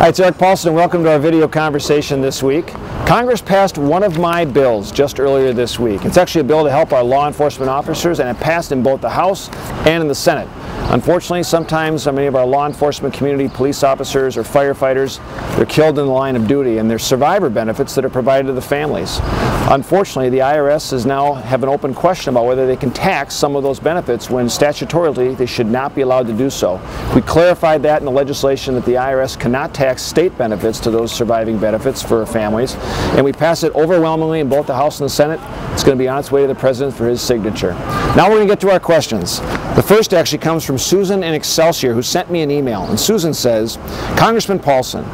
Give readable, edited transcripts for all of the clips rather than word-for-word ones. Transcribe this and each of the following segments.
Hi, it's Erik Paulsen and welcome to our video conversation this week. Congress passed one of my bills just earlier this week. It's actually a bill to help our law enforcement officers, and it passed in both the House and in the Senate. Unfortunately, sometimes many of our law enforcement community, police officers or firefighters, they're killed in the line of duty, and there's survivor benefits that are provided to the families. Unfortunately, the IRS is now have an open question about whether they can tax some of those benefits when statutorily they should not be allowed to do so. We clarified that in the legislation that the IRS cannot tax state benefits to those surviving benefits for families, and we passed it overwhelmingly in both the House and the Senate. It's going to be on its way to the President for his signature. Now we're going to get to our questions. The first actually comes from Susan in Excelsior, who sent me an email, and Susan says, Congressman Paulsen,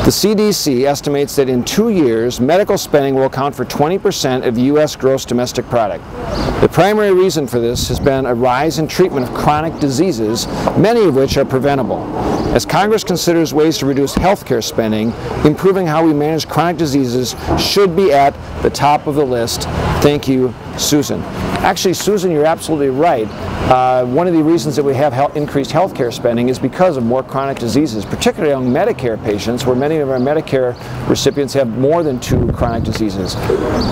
the CDC estimates that in 2 years medical spending will account for 20% of U.S. gross domestic product. The primary reason for this has been a rise in treatment of chronic diseases, many of which are preventable. As Congress considers ways to reduce health care spending, improving how we manage chronic diseases should be at the top of the list. Thank you, Susan. Actually, Susan, you're absolutely right. One of the reasons that we have increased health care spending is because of more chronic diseases, particularly among Medicare patients, where many of our Medicare recipients have more than 2 chronic diseases.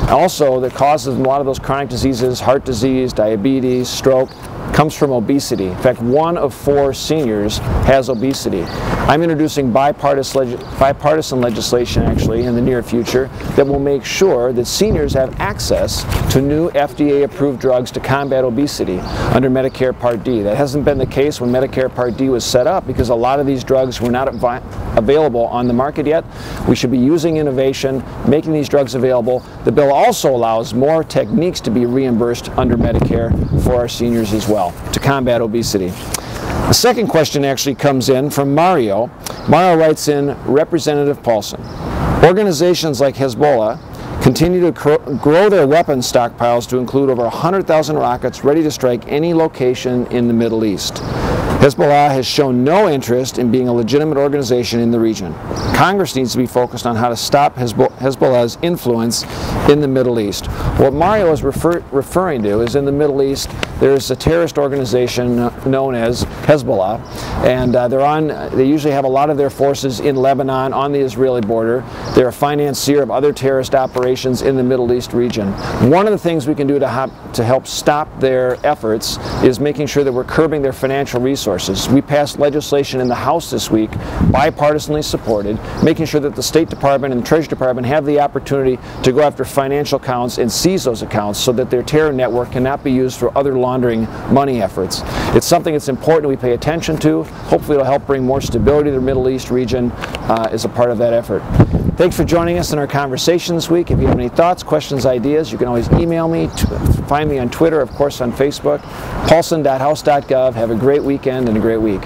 Also, the causes of a lot of those chronic diseases, heart disease, diabetes, stroke, comes from obesity. In fact, 1 of 4 seniors has obesity. I'm introducing bipartisan legislation actually in the near future that will make sure that seniors have access to new FDA-approved drugs to combat obesity under Medicare Part D. That hasn't been the case when Medicare Part D was set up because a lot of these drugs were not available on the market yet. We should be using innovation, making these drugs available. The bill also allows more techniques to be reimbursed under Medicare for our seniors as well to combat obesity. The second question actually comes in from Mario. Mario writes in, Representative Paulsen, organizations like Hezbollah continue to grow their weapons stockpiles to include over 100,000 rockets ready to strike any location in the Middle East. Hezbollah has shown no interest in being a legitimate organization in the region. Congress needs to be focused on how to stop Hezbollah's influence in the Middle East. What Mario is referring to is in the Middle East there's a terrorist organization known as Hezbollah, and they usually have a lot of their forces in Lebanon on the Israeli border. They're a financier of other terrorist operations in the Middle East region. One of the things we can do to help stop their efforts is making sure that we're curbing their financial resources. We passed legislation in the House this week, bipartisanly supported, making sure that the State Department and the Treasury Department have the opportunity to go after financial accounts and seize those accounts so that their terror network cannot be used for other laundering money efforts. It's something that's important we pay attention to. Hopefully it'll help bring more stability to the Middle East region as a part of that effort. Thanks for joining us in our conversation this week. If you have any thoughts, questions, ideas, you can always email me, find me on Twitter, of course on Facebook, paulsen.house.gov. Have a great weekend and a great week.